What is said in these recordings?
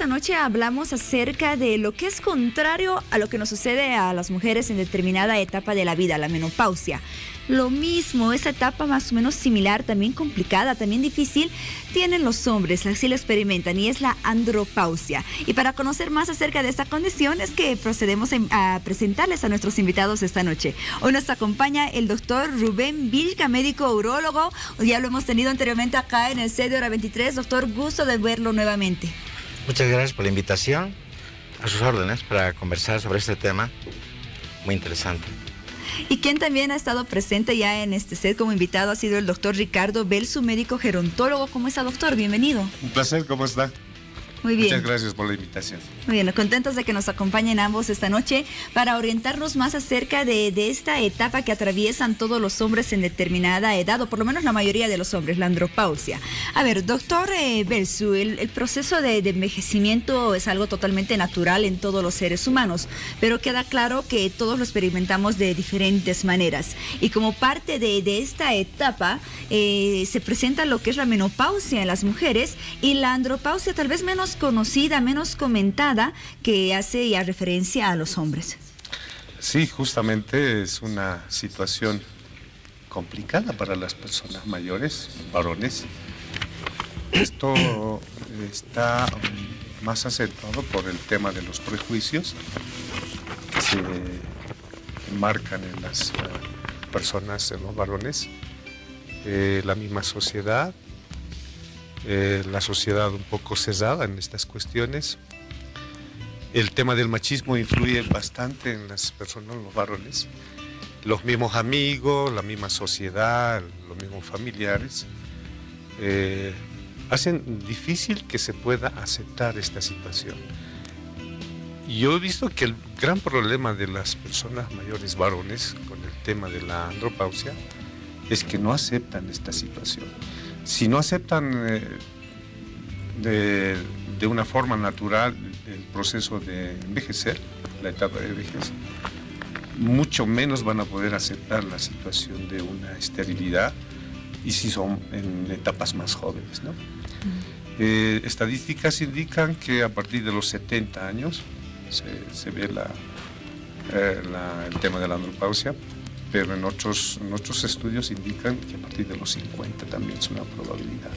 esta noche hablamos acerca de lo que es contrario a lo que nos sucede a las mujeres en determinada etapa de la vida, la menopausia. Lo mismo, esa etapa más o menos similar, también complicada, también difícil, tienen los hombres, así lo experimentan, y es la andropausia. Y para conocer más acerca de esta condición es que procedemos a presentarles a nuestros invitados esta noche. Hoy nos acompaña el doctor Rubén Vilca, médico urólogo. Ya lo hemos tenido anteriormente acá en el set de Hora 23. Doctor, gusto de verlo nuevamente. Muchas gracias por la invitación. A sus órdenes para conversar sobre este tema muy interesante. Y quien también ha estado presente ya en este set como invitado ha sido el doctor Ricardo Belsu, médico gerontólogo. ¿Cómo está, doctor? Bienvenido. Un placer, ¿cómo está? Muy bien. Muchas gracias por la invitación. Muy bien, contentos de que nos acompañen ambos esta noche para orientarnos más acerca de esta etapa que atraviesan todos los hombres en determinada edad, o por lo menos la mayoría de los hombres, la andropausia. A ver, doctor Belsu, el proceso de envejecimiento es algo totalmente natural en todos los seres humanos, pero queda claro que todos lo experimentamos de diferentes maneras. Y como parte de esta etapa se presenta lo que es la menopausia en las mujeres y la andropausia tal vez menos conocida, menos comentada, que hace ya referencia a los hombres. Sí, justamente es una situación complicada para las personas mayores, varones. Esto está más acentuado por el tema de los prejuicios que se marcan en las personas, en los varones, la misma sociedad. La sociedad un poco cerrada en estas cuestiones. El tema del machismo influye bastante en las personas, los varones. Los mismos amigos, la misma sociedad, los mismos familiares, hacen difícil que se pueda aceptar esta situación. Yo he visto que el gran problema de las personas mayores varones con el tema de la andropausia es que no aceptan esta situación. Si no aceptan de una forma natural el proceso de envejecer, la etapa de vejez, mucho menos van a poder aceptar la situación de una esterilidad, y si son en etapas más jóvenes, ¿no? Estadísticas indican que a partir de los 70 años se ve el tema de la andropausia, pero en otros estudios indican que a partir de los 50 también es una probabilidad.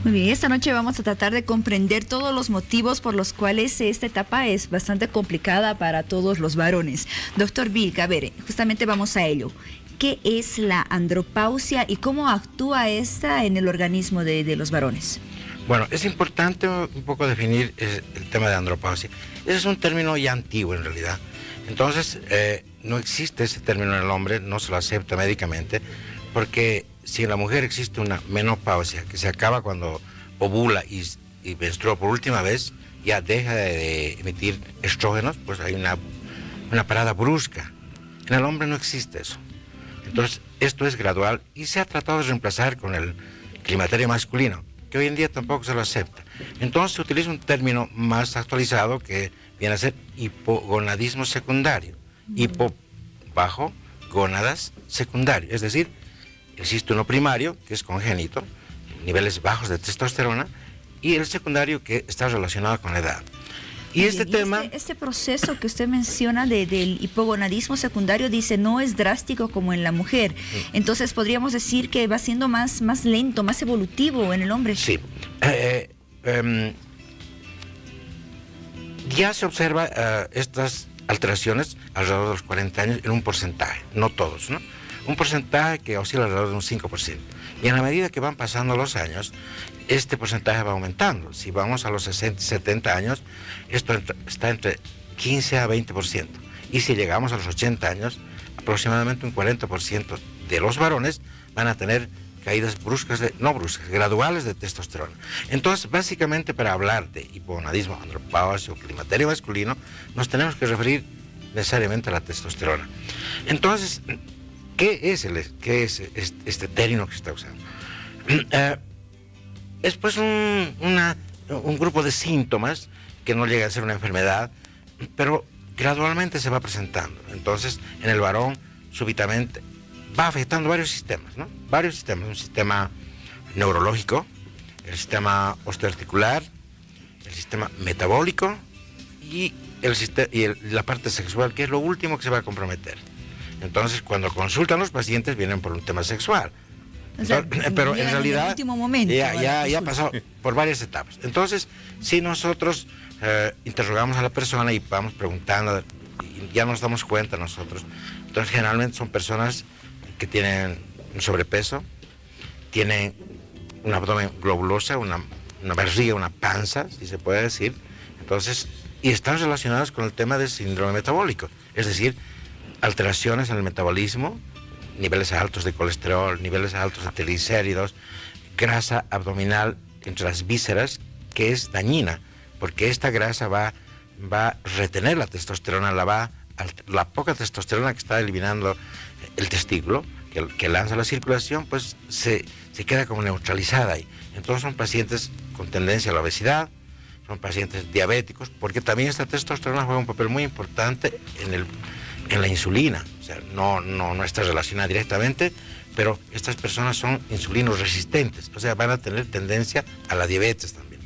Muy bien, esta noche vamos a tratar de comprender todos los motivos por los cuales esta etapa es bastante complicada para todos los varones. Doctor Vilca, a ver, justamente vamos a ello. ¿Qué es la andropausia y cómo actúa esta en el organismo de los varones? Bueno, es importante un poco definir el tema de andropausia. Ese es un término ya antiguo en realidad. Entonces, no existe ese término en el hombre, no se lo acepta médicamente, porque si en la mujer existe una menopausia, que se acaba cuando ovula y menstrua por última vez, ya deja de emitir estrógenos, pues hay una parada brusca. En el hombre no existe eso. Entonces, esto es gradual y se ha tratado de reemplazar con el climaterio masculino, que hoy en día tampoco se lo acepta. Entonces, se utiliza un término más actualizado que viene a ser hipogonadismo secundario. Hipo, bajo, gónadas, secundario. Es decir, existe uno primario, que es congénito, niveles bajos de testosterona, y el secundario, que está relacionado con la edad. Y este tema... Este proceso que usted menciona del hipogonadismo secundario, dice, no es drástico como en la mujer. Entonces, podríamos decir que va siendo más lento, más evolutivo en el hombre. Sí. Ya se observa estas alteraciones alrededor de los 40 años en un porcentaje, no todos, ¿no? Un porcentaje que oscila alrededor de un 5%. Y en la medida que van pasando los años, este porcentaje va aumentando. Si vamos a los 60, 70 años, esto está entre 15 a 20%. Y si llegamos a los 80 años, aproximadamente un 40% de los varones van a tener caídas bruscas, no bruscas, graduales de testosterona. Entonces, básicamente, para hablar de hipogonadismo, andropausia o climaterio masculino, nos tenemos que referir necesariamente a la testosterona. Entonces, ¿qué es este término que se está usando? Es pues un grupo de síntomas que no llega a ser una enfermedad, pero gradualmente se va presentando. Entonces, en el varón, súbitamente, va afectando varios sistemas, ¿no? Varios sistemas. Un sistema neurológico, el sistema osteoarticular, el sistema metabólico y la parte sexual, que es lo último que se va a comprometer. Entonces, cuando consultan los pacientes, vienen por un tema sexual. O sea, pero en realidad en el último momento, ya ha pasado por varias etapas. Entonces, si nosotros interrogamos a la persona y vamos preguntando, y ya nos damos cuenta nosotros, entonces generalmente son personas que tienen un sobrepeso, tienen un abdomen globuloso, una barriga, una panza, si se puede decir, entonces, y están relacionados con el tema del síndrome metabólico, es decir, alteraciones en el metabolismo, niveles altos de colesterol, niveles altos de triglicéridos, grasa abdominal entre las vísceras, que es dañina, porque esta grasa va a retener la testosterona, la poca testosterona que está eliminando el testículo, que lanza la circulación, pues se queda como neutralizada ahí. Entonces son pacientes con tendencia a la obesidad, son pacientes diabéticos, porque también esta testosterona juega un papel muy importante en la insulina. O sea, no está relacionada directamente, pero estas personas son insulinos resistentes, o sea, van a tener tendencia a la diabetes también.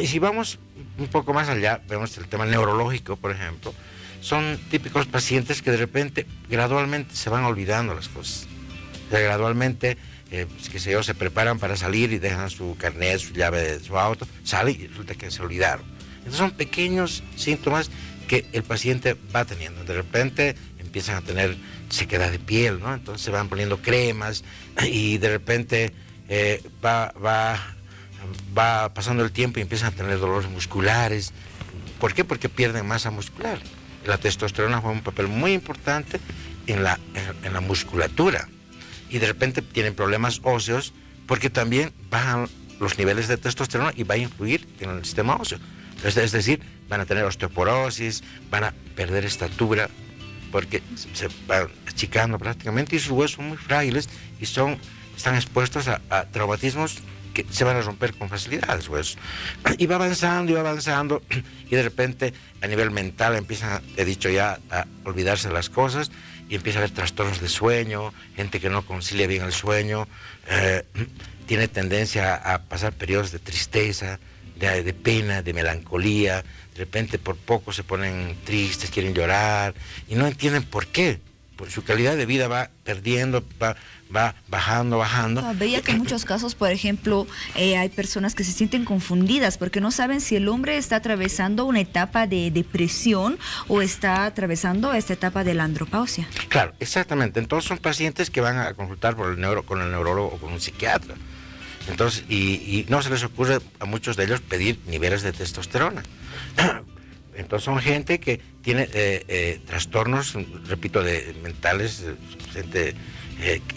Y si vamos un poco más allá, vemos el tema neurológico, por ejemplo, son típicos pacientes que de repente, gradualmente se van olvidando las cosas. O sea, gradualmente, qué sé yo, se preparan para salir y dejan su carnet, su llave de su auto, salen y resulta que se olvidaron. Entonces son pequeños síntomas que el paciente va teniendo. De repente empiezan a tener sequedad de piel, ¿no? Entonces se van poniendo cremas y de repente va pasando el tiempo y empiezan a tener dolores musculares. ¿Por qué? Porque pierden masa muscular. La testosterona juega un papel muy importante en la musculatura. Y de repente tienen problemas óseos porque también bajan los niveles de testosterona y va a influir en el sistema óseo. Es decir, van a tener osteoporosis, van a perder estatura porque se van achicando prácticamente y sus huesos son muy frágiles y están expuestos a traumatismos que se van a romper con facilidad los huesos. Y va avanzando y de repente a nivel mental empiezan, he dicho ya, a olvidarse de las cosas y empieza a haber trastornos de sueño, gente que no concilia bien el sueño, tiene tendencia a pasar periodos de tristeza, de pena, de melancolía, de repente por poco se ponen tristes, quieren llorar y no entienden por qué. Por su calidad de vida va perdiendo, va bajando. Veía que en muchos casos, por ejemplo, hay personas que se sienten confundidas porque no saben si el hombre está atravesando una etapa de depresión o está atravesando esta etapa de la andropausia. Claro, exactamente. Entonces son pacientes que van a consultar con el neurólogo o con un psiquiatra. Entonces, y no se les ocurre a muchos de ellos pedir niveles de testosterona. Entonces son gente que tiene trastornos, repito, mentales, gente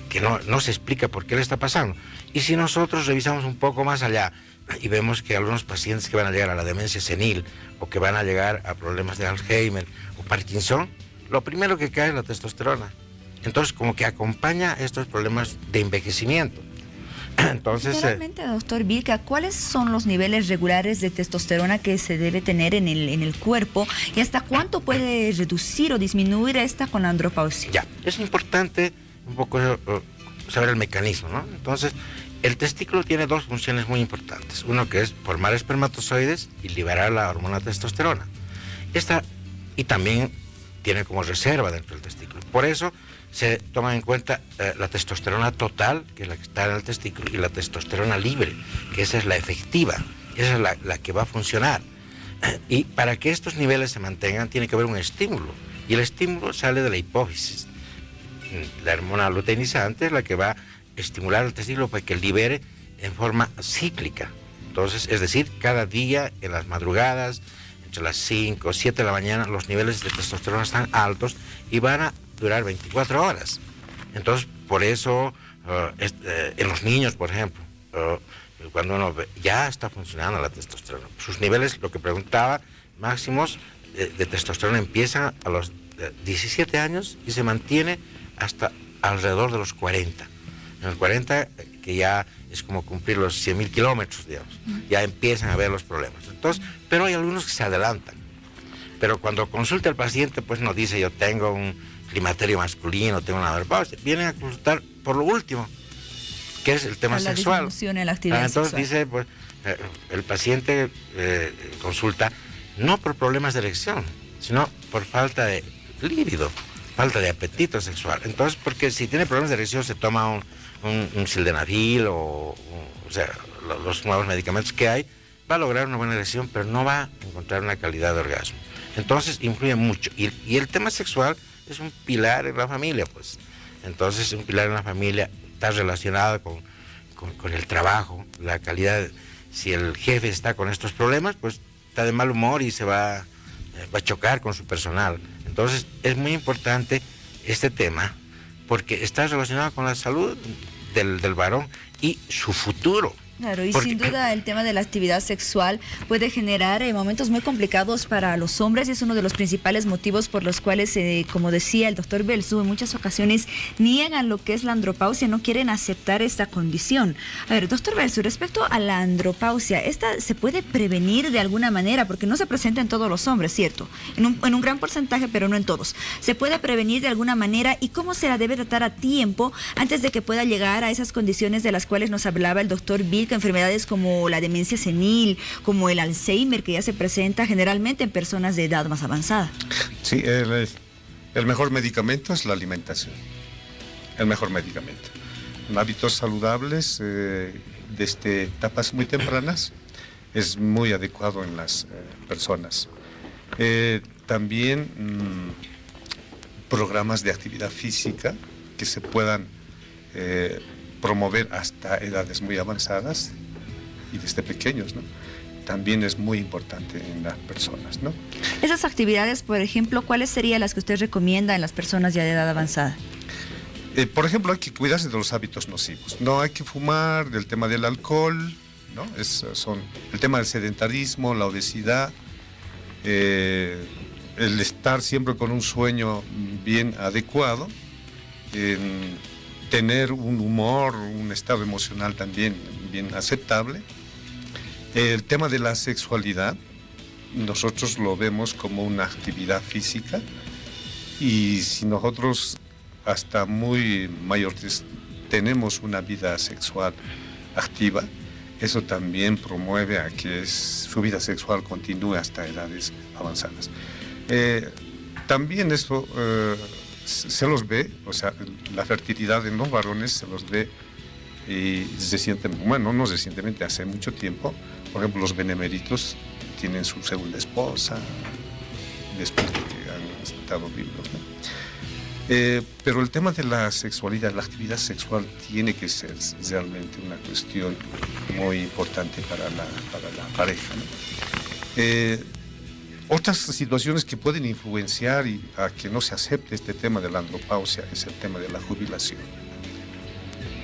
que no se explica por qué le está pasando. Y si nosotros revisamos un poco más allá y vemos que algunos pacientes que van a llegar a la demencia senil o que van a llegar a problemas de Alzheimer o Parkinson, lo primero que cae es la testosterona. Entonces como que acompaña estos problemas de envejecimiento. Entonces, generalmente, doctor Vilca, ¿cuáles son los niveles regulares de testosterona que se debe tener en el cuerpo y hasta cuánto puede reducir o disminuir esta con la andropausia? Ya, es importante un poco saber el mecanismo, ¿no? Entonces, el testículo tiene dos funciones muy importantes. Uno que es formar espermatozoides y liberar la hormona testosterona. Y también tiene como reserva dentro del testículo. Por eso se toma en cuenta la testosterona total, que es la que está en el testículo, y la testosterona libre, que esa es la efectiva, esa es la que va a funcionar. Y para que estos niveles se mantengan, tiene que haber un estímulo, y el estímulo sale de la hipófisis. La hormona luteinizante es la que va a estimular el testículo para que libere en forma cíclica. Entonces, es decir, cada día, en las madrugadas, entre las 5 o 7 de la mañana, los niveles de testosterona están altos y van a durar 24 horas. Entonces, por eso, en los niños, por ejemplo, cuando uno ve, ya está funcionando la testosterona. Sus niveles, lo que preguntaba, máximos de testosterona empiezan a los 17 años y se mantiene hasta alrededor de los 40. En los 40, que ya es como cumplir los 100.000 kilómetros, digamos, ya empiezan a ver los problemas. Entonces, pero hay algunos que se adelantan. Pero cuando consulta el paciente, pues no dice yo tengo un climaterio masculino, tengo una andropausia. Vienen a consultar por lo último. que es el tema sexual. En la actividad entonces sexual. dice, pues, el paciente consulta no por problemas de erección, sino por falta de líbido, falta de apetito sexual. Entonces, porque si tiene problemas de erección se toma un sildenafil o sea, los nuevos medicamentos que hay, va a lograr una buena erección, pero no va a encontrar una calidad de orgasmo. Entonces influye mucho. Y el tema sexual es un pilar en la familia, pues. Entonces un pilar en la familia está relacionado con el trabajo, la calidad. Si el jefe está con estos problemas, pues está de mal humor y se va a chocar con su personal. Entonces es muy importante este tema porque está relacionado con la salud del varón y su futuro. Claro, y porque, sin duda el tema de la actividad sexual puede generar momentos muy complicados para los hombres y es uno de los principales motivos por los cuales, como decía el doctor Belsu, en muchas ocasiones niegan lo que es la andropausia, no quieren aceptar esta condición. A ver, doctor Belsu, respecto a la andropausia, ¿esta se puede prevenir de alguna manera? Porque no se presenta en todos los hombres, ¿cierto? En un gran porcentaje, pero no en todos. ¿Se puede prevenir de alguna manera y cómo se la debe tratar a tiempo antes de que pueda llegar a esas condiciones de las cuales nos hablaba el doctor Bill? Enfermedades como la demencia senil, como el Alzheimer, que ya se presenta generalmente en personas de edad más avanzada. Sí, el mejor medicamento es la alimentación. El mejor medicamento. Hábitos saludables desde etapas muy tempranas es muy adecuado en las personas. También programas de actividad física que se puedan promover hasta edades muy avanzadas y desde pequeños, ¿no? También es muy importante en las personas, ¿no? Esas actividades, por ejemplo, ¿cuáles serían las que usted recomienda en las personas ya de edad avanzada? Por ejemplo, hay que cuidarse de los hábitos nocivos. No hay que fumar, del tema del alcohol, ¿no? El tema del sedentarismo, la obesidad, el estar siempre con un sueño bien adecuado, tener un humor, un estado emocional también bien aceptable. El tema de la sexualidad, nosotros lo vemos como una actividad física y si nosotros hasta muy mayores tenemos una vida sexual activa, eso también promueve a que su vida sexual continúe hasta edades avanzadas. También esto se los ve, o sea, la fertilidad en los varones se los ve no recientemente, hace mucho tiempo. Por ejemplo, los beneméritos tienen su segunda esposa después de que han estado vivos, ¿no? Pero el tema de la sexualidad, la actividad sexual tiene que ser realmente una cuestión muy importante para la pareja, ¿no? Otras situaciones que pueden influenciar a que no se acepte este tema de la andropausia es el tema de la jubilación.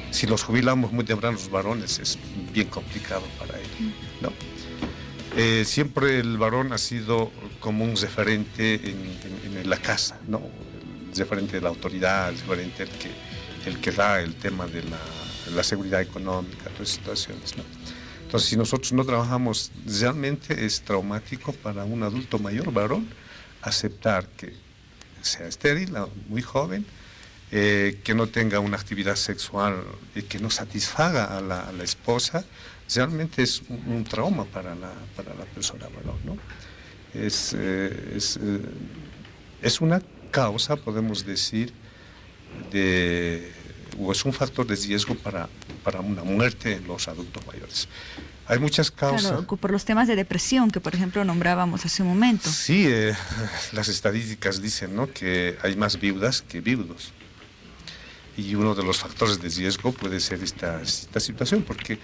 Si los jubilamos muy temprano los varones es bien complicado para ellos, ¿no? Siempre el varón ha sido como un referente en la casa, ¿no? El referente de la autoridad, el referente el que da el tema de la seguridad económica, todas esas situaciones, ¿no? Entonces, si nosotros no trabajamos, realmente es traumático para un adulto mayor, varón, aceptar que sea estéril, muy joven, que no tenga una actividad sexual y que no satisfaga a la esposa, realmente es un trauma para la persona, ¿no? Es una causa, podemos decir, o es un factor de riesgo para una muerte en los adultos mayores. Hay muchas causas. Claro, por los temas de depresión que, por ejemplo, nombrábamos hace un momento. Sí, las estadísticas dicen, ¿no?, que hay más viudas que viudos. Y uno de los factores de riesgo puede ser esta situación, porque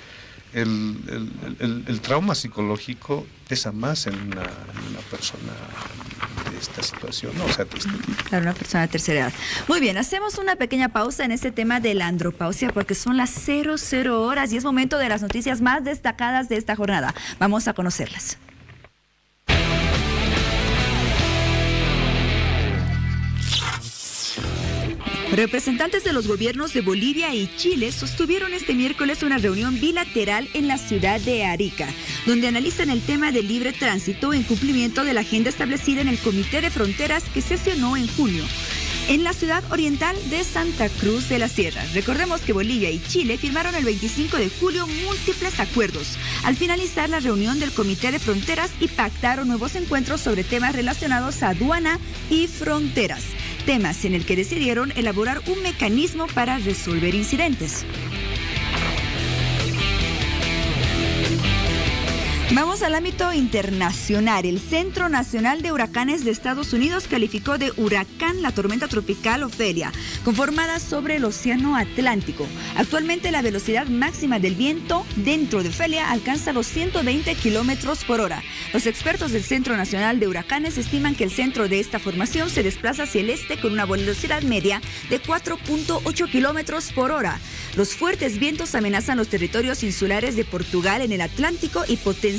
el trauma psicológico pesa más en una persona de esta situación, ¿no? O sea, de este tipo. Claro, una persona de tercera edad. Muy bien, hacemos una pequeña pausa en este tema de la andropausia porque son las 00 horas y es momento de las noticias más destacadas de esta jornada. Vamos a conocerlas. Representantes de los gobiernos de Bolivia y Chile sostuvieron este miércoles una reunión bilateral en la ciudad de Arica, donde analizan el tema del libre tránsito en cumplimiento de la agenda establecida en el Comité de Fronteras que sesionó en junio. en la ciudad oriental de Santa Cruz de la Sierra. Recordemos que Bolivia y Chile firmaron el 25 de julio múltiples acuerdos al finalizar la reunión del Comité de Fronteras y pactaron nuevos encuentros sobre temas relacionados a aduana y fronteras, temas en el que decidieron elaborar un mecanismo para resolver incidentes. Vamos al ámbito internacional. El Centro Nacional de Huracanes de Estados Unidos calificó de huracán la tormenta tropical Ofelia, conformada sobre el Océano Atlántico. Actualmente la velocidad máxima del viento dentro de Ofelia alcanza los 120 kilómetros por hora. Los expertos del Centro Nacional de Huracanes estiman que el centro de esta formación se desplaza hacia el este con una velocidad media de 4.8 kilómetros por hora. Los fuertes vientos amenazan los territorios insulares de Portugal en el Atlántico y potencialmente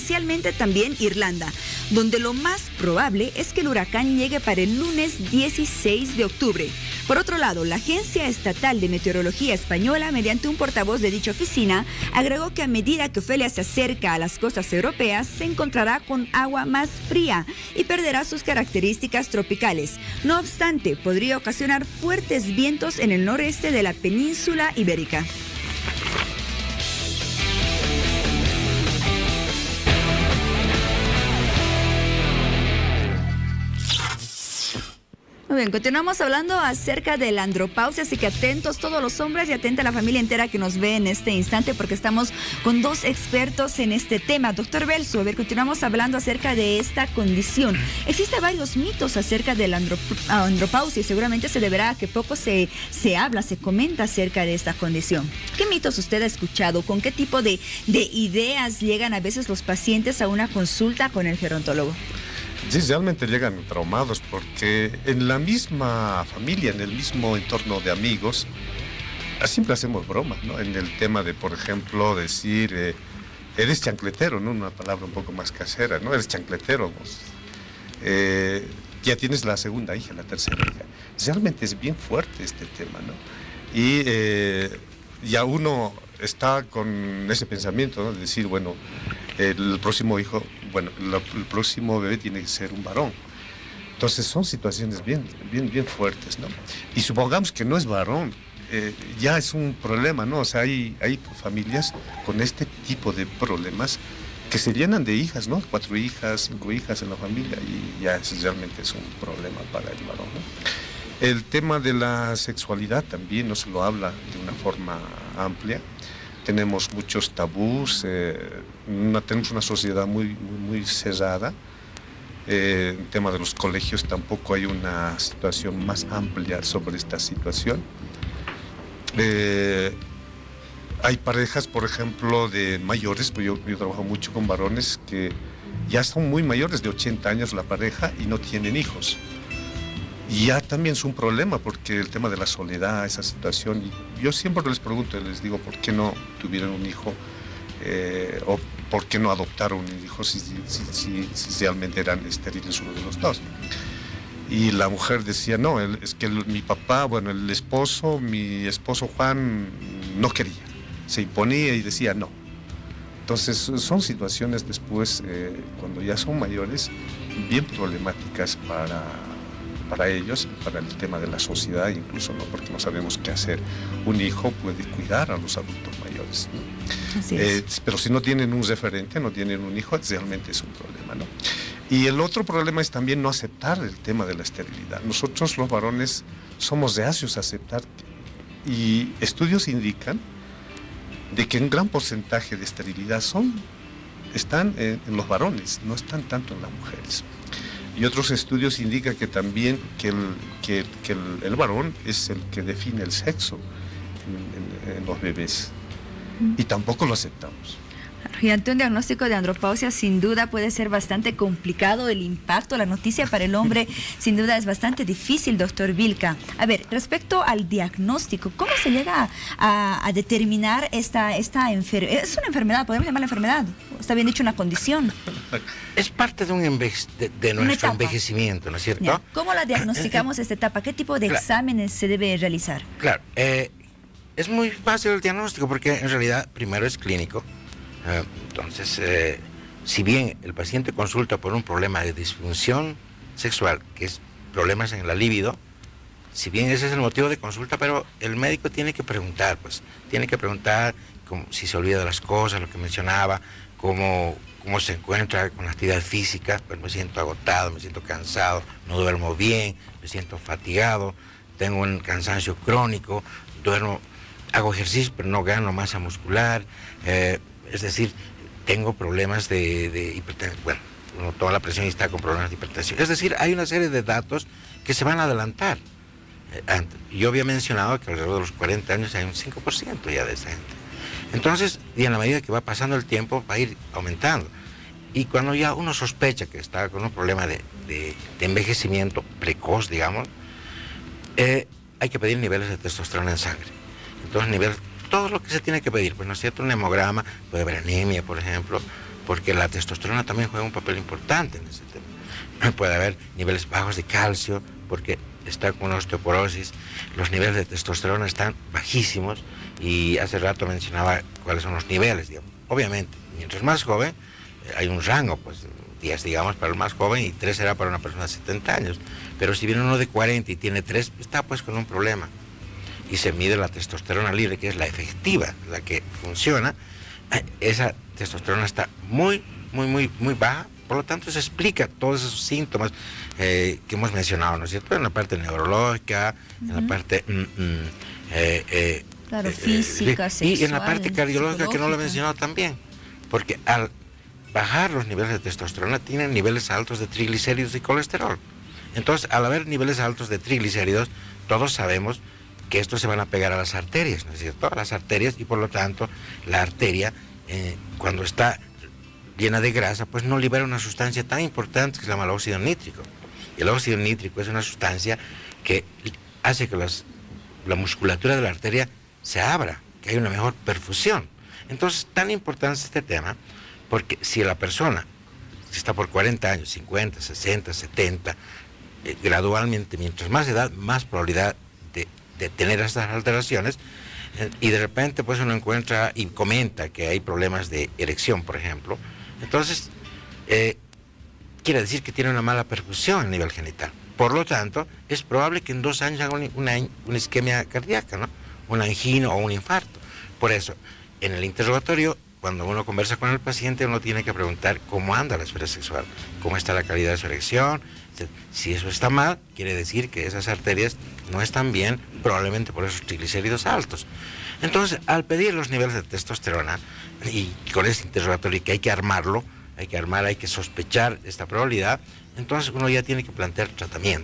también Irlanda, donde lo más probable es que el huracán llegue para el lunes 16 de octubre. Por otro lado, la Agencia Estatal de Meteorología Española, mediante un portavoz de dicha oficina, agregó que a medida que Ofelia se acerca a las costas europeas, se encontrará con agua más fría y perderá sus características tropicales. No obstante, podría ocasionar fuertes vientos en el noreste de la península ibérica. Muy bien, continuamos hablando acerca de la andropausia, así que atentos todos los hombres y atenta a la familia entera que nos ve en este instante porque estamos con dos expertos en este tema. Doctor Belso, a ver, continuamos hablando acerca de esta condición. Existen varios mitos acerca de la andropausia y seguramente se deberá a que poco se habla, se comenta acerca de esta condición. ¿Qué mitos usted ha escuchado? ¿Con qué tipo de ideas llegan a veces los pacientes a una consulta con el gerontólogo? Sí, realmente llegan traumados porque en la misma familia, en el mismo entorno de amigos, siempre hacemos bromas, ¿no? En el tema de, por ejemplo, decir, eres chancletero, ¿no? Una palabra un poco más casera, ¿no? Eres chancletero, vos. Ya tienes la segunda hija, la tercera hija. Realmente es bien fuerte este tema, ¿no? Y ya uno está con ese pensamiento, ¿no? De decir, bueno, el próximo hijo, bueno, el próximo bebé tiene que ser un varón. Entonces son situaciones bien fuertes, ¿no? Y supongamos que no es varón, ya es un problema, ¿no? O sea, hay familias con este tipo de problemas que se llenan de hijas, ¿no? 4 hijas, 5 hijas en la familia y ya realmente es un problema para el varón, ¿no? El tema de la sexualidad también no se lo habla de una forma amplia. Tenemos muchos tabús, tenemos una sociedad muy cerrada. En el tema de los colegios tampoco hay una situación más amplia sobre esta situación. Hay parejas, por ejemplo, de mayores, pues yo trabajo mucho con varones que ya son muy mayores, de 80 años la pareja, y no tienen hijos. Y ya también es un problema porque el tema de la soledad, esa situación, y yo siempre les pregunto, les digo, ¿por qué no tuvieron un hijo? O ¿por qué no adoptaron un hijo si realmente eran estériles uno de los dos? Y la mujer decía, no, es que mi papá, bueno, mi esposo Juan no quería, se imponía y decía no. Entonces son situaciones después, cuando ya son mayores, bien problemáticas para ellos, para el tema de la sociedad incluso, ¿no? Porque no sabemos qué hacer. Un hijo puede cuidar a los adultos mayores, ¿no? Así es. Pero si no tienen un referente, no tienen un hijo, realmente es un problema, ¿no? Y el otro problema es también no aceptar el tema de la esterilidad. Nosotros los varones somos reacios a aceptar y estudios indican de que un gran porcentaje de esterilidad están en los varones, no están tanto en las mujeres. Y otros estudios indican que también que el varón es el que define el sexo en los bebés. Y tampoco lo aceptamos. Y ante un diagnóstico de andropausia sin duda puede ser bastante complicado el impacto, la noticia para el hombre sin duda es bastante difícil, doctor Vilca. A ver, respecto al diagnóstico, ¿cómo se llega a determinar esta enfermedad? ¿Es una enfermedad? ¿Podemos llamarla enfermedad? ¿Está bien dicho una condición? Es parte de nuestro envejecimiento, ¿no es cierto? Ya. ¿Cómo la diagnosticamos esta etapa? ¿Qué tipo de exámenes se debe realizar? Claro, es muy fácil el diagnóstico porque en realidad primero es clínico. Entonces, si bien el paciente consulta por un problema de disfunción sexual, que es problemas en la libido, si bien ese es el motivo de consulta, pero el médico tiene que preguntar, pues, tiene que preguntar si se olvida de las cosas, lo que mencionaba, cómo se encuentra con la actividad física. Pues me siento agotado, me siento cansado, no duermo bien, me siento fatigado, tengo un cansancio crónico, hago ejercicio pero no gano masa muscular, es decir, tengo problemas de hipertensión, bueno, toda la presión está con problemas de hipertensión. Es decir, hay una serie de datos que se van a adelantar. Yo había mencionado que alrededor de los 40 años hay un 5% ya de esa gente. Entonces, y en la medida que va pasando el tiempo, va a ir aumentando. Y cuando ya uno sospecha que está con un problema de envejecimiento precoz, digamos, hay que pedir niveles de testosterona en sangre. Entonces, todo lo que se tiene que pedir, pues no es cierto, un hemograma, puede haber anemia, por ejemplo, porque la testosterona también juega un papel importante en ese tema. Puede haber niveles bajos de calcio, porque está con osteoporosis, los niveles de testosterona están bajísimos, y hace rato mencionaba cuáles son los niveles, digamos. Obviamente, mientras más joven, hay un rango, pues 10, digamos, para el más joven, y 3 será para una persona de 70 años. Pero si viene uno de 40 y tiene 3, está pues con un problema. Y se mide la testosterona libre, que es la efectiva, la que funciona. Esa testosterona está muy baja, por lo tanto se explica todos esos síntomas que hemos mencionado, ¿no es cierto? En la parte neurológica, en la parte claro, física, sexual, y en la parte cardiológica, que no lo he mencionado también, porque al bajar los niveles de testosterona tienen niveles altos de triglicéridos y colesterol. Entonces, al haber niveles altos de triglicéridos, todos sabemos que estos se van a pegar a las arterias, ¿no es cierto? A las arterias, y por lo tanto la arteria, cuando está llena de grasa, pues no libera una sustancia tan importante que se llama el óxido nítrico. Y el óxido nítrico es una sustancia que hace que la musculatura de la arteria se abra, que haya una mejor perfusión. Entonces, tan importante es este tema, porque si la persona, si está por 40 años, 50, 60, 70, gradualmente, mientras más edad, más probabilidad de tener estas alteraciones, y de repente pues uno encuentra y comenta que hay problemas de erección, por ejemplo, entonces quiere decir que tiene una mala perfusión a nivel genital. Por lo tanto, es probable que en 2 años haga una isquemia cardíaca, ¿no? Un angino o un infarto. Por eso, en el interrogatorio, cuando uno conversa con el paciente, uno tiene que preguntar cómo anda la esfera sexual, cómo está la calidad de su erección. Si eso está mal, quiere decir que esas arterias no están bien, probablemente por esos triglicéridos altos. Entonces, al pedir los niveles de testosterona, y con ese interrogatorio que hay que armarlo, hay que sospechar esta probabilidad, entonces uno ya tiene que plantear tratamiento.